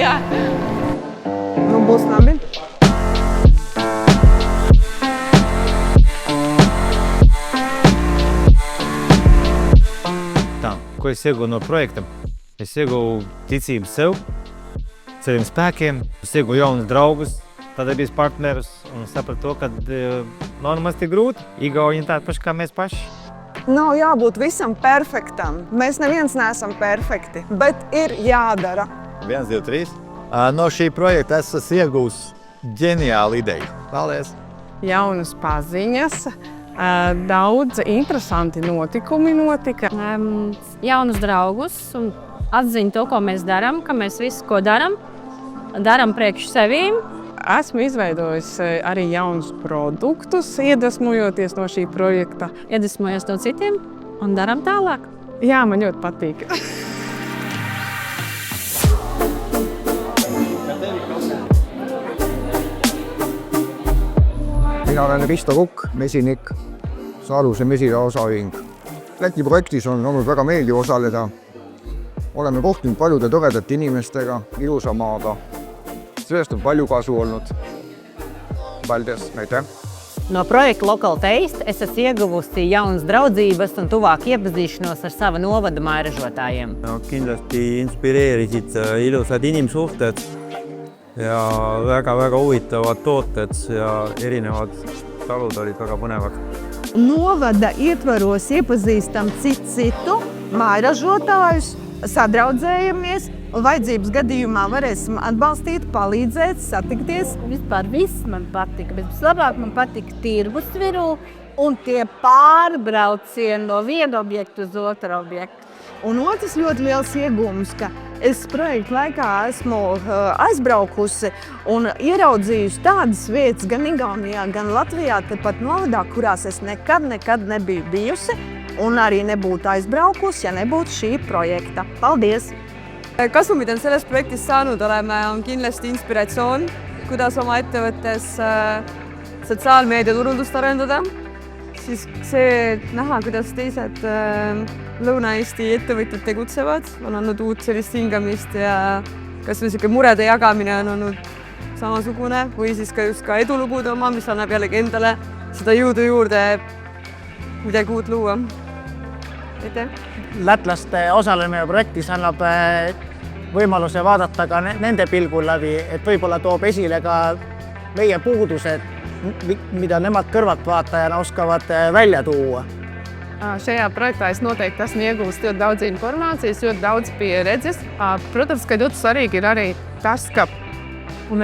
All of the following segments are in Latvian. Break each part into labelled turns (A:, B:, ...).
A: Jā.
B: Nu, būs labi.
C: Tā, ko es ieguvu no projekta? Es ieguvu ticību sev, saviem spēkiem, es ieguvu jaunus draugus, sadarbības partnerus un sapratu to, ka nav nemaz tik grūti. Igauņi tādi paši kā mēs paši.
B: Nav jābūt visam perfektam. Mēs neviens neesam perfekti, bet ir jādara.
D: 1, 2, 3. No šī projekta es esmu iegūs ģeniālu ideju. Paldies!
A: Jaunas paziņas, daudz interesanti notikumi notika.
E: Jaunus draugus un atziņu to, ko mēs darām, ka mēs visu, ko darām priekš sevīm.
A: Esmu izveidojis arī jaunus produktus, iedvesmojoties no šī projekta.
E: Iedvesmojos no citiem un darām tālāk.
A: Jā, man ļoti patīk.
F: Mina olen Risto Kukk, mesinik, Saaruse Mesila Osaühing. Läti projektis on olnud väga meeldiv osaleda. Oleme kohtunud paljude toredate inimestega, ilusa maaga. Sellest on palju kasu olnud. Paldies, aitäh!
G: No projekta Local Taste es esmu ieguvusi jaunas draudzības un tuvāk iepazīšanos ar sava novada mairažotājiem.
H: Kindlasti inspireerisid ilusad inimsuhted ja väga huvitavad tooted ja erinevad talud olid väga põnevad.
B: Novada ietvaros iepazīstam citu, mairažotājus, sadraudzējamies un vajadzības gadījumā varēsim atbalstīt, palīdzēt, satikties.
I: Vispār viss man patika, bet vislabāk man patika tirgus virū un tie pārbraucieni no viena objekta uz otru objektu.
B: Un otrs ļoti liels iegūms, ka es projektu laikā esmu aizbraukusi un ieraudzījusi tādas vietas gan Igaunijā, gan Latvijā, tepat novadā, kurās es nekad nebiju bijusi un arī nebūtu aizbraukusi, ja nebūtu šī projekta. Paldies!
A: Kasu, mida on sellest projektist saanud oleme, on kindlasti inspiratsioon, kuidas oma ettevõttes sotsiaalmeedia turundust arendada. Siis see näha, kuidas teised Lõuna-Eesti ettevõtjad tegutsevad, on andnud uut sellist hingamist ja kas või murede jagamine on olnud samasugune või siis just ka edulugude oma, mis annab jällegi endale seda jõudu juurde midagi uut luua.
J: Lätlaste osalemine projektis annab võimaluse vaadata ka nende pilgul läbi, et võib-olla toob esile ka meie puudused, mida nemad kõrvaltvaatajana oskavad välja tuua.
A: Šajā projektā es noteikti esmu iegūst ļoti daudz informācijas, ļoti daudz pieredzes. Protams, ka ļoti svarīgi ir arī tas, ka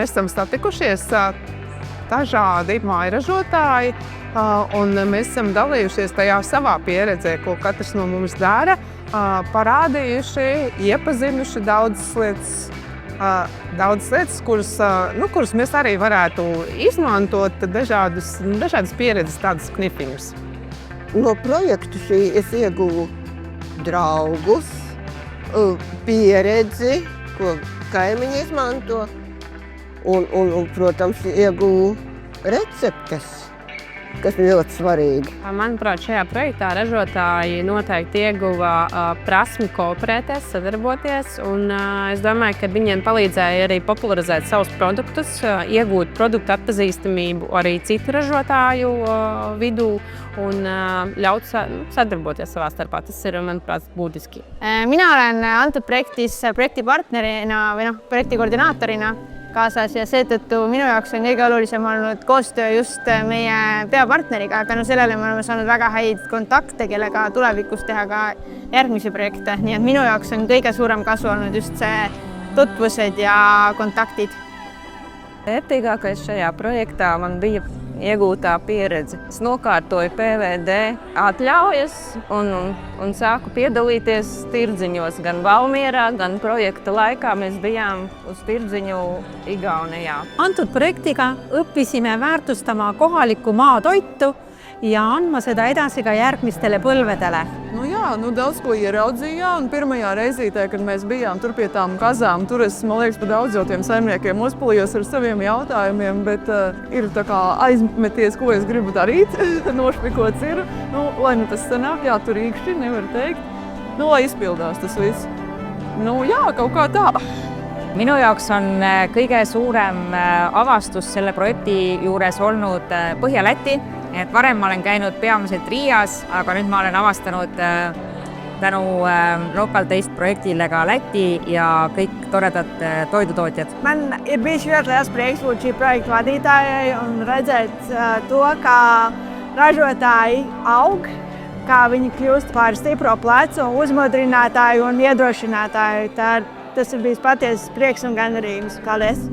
A: esam satikušies dažādi mairažotāji, un mēs esam dalījušies tajā savā pieredzē, ko katrs no mums dara, parādījuši, iepazinuši daudzas lietas, kuras mēs arī varētu izmantot dažādas pieredzes, tādas knifiņus.
B: No projektu šī es ieguvu draugus, pieredzi, ko kaimiņi izmanto, un protams, ieguvu receptes, kas ir ļoti svarīgi.
E: Manuprāt, šajā projektā ražotāji noteikti ieguva prasmi kooperēties, sadarboties, un es domāju, ka viņiem palīdzēja arī popularizēt savus produktus, iegūt produktu atpazīstamību arī citu ražotāju vidū un ļaut sadarboties savā starpā. Tas ir, manuprāt, būtiski.
I: Mina olen antud projektis projektipartnerina või projekti koordinaatorina kaasas ja seetõttu minu jaoks on kõige olulisem olnud koostöö just meie peapartneriga. Tänu sellele me oleme saanud väga häid kontakte, kellega tulevikus teha ka järgmisi projekte. Nii et minu jaoks on kõige suurem kasu olnud just see tutvused ja kontaktid.
A: Vērtīgākais šajā projektā man bija iegūtā pieredze. Es nokārtoju PVD atļaujas un sāku piedalīties tirdziņos gan Valmierā, gan projekta laikā. Mēs bijām uz tirdziņu Igaunijā.
K: Antud projektiga õppisime väärtustama kohalikku maatoitu ja andma seda edasi ka järgmistele põlvedele.
B: Nu jā, daudz ko ieraudzījām. Pirmajā reizītē, kad mēs bijām tur pie tām kazām, tur es, man liekas, pa daudz jau tiem saimniekiem uzpalījos ar saviem jautājumiem, bet ir tā kā aizmeties, ko es gribu darīt, nošpikots ir. Nu, lai nu tas sanāk, jā, tur īkšķi, nevar teikt. Nu, lai izpildās tas viss. Nu, jā, kaut kā tā.
L: Minu jaoks on kõige suurem avastus selle projekti juures olnud Põhja-Läti. Et varem ma olen käinud peamiselt Riias, aga nüüd ma olen avastanud tänu Local Taste projektile ka Läti ja kõik toredad toidutootjad.
I: Man ir bijis ļoti liels prieks būt šī projekta vadītājai un redzēt to, kā ražotāji aug, kā viņi kļūst par stipro plecu, uzmodrinātāju un iedrošinātāju. Tas ir bijis patiesas prieks un gandarījums. Paldies!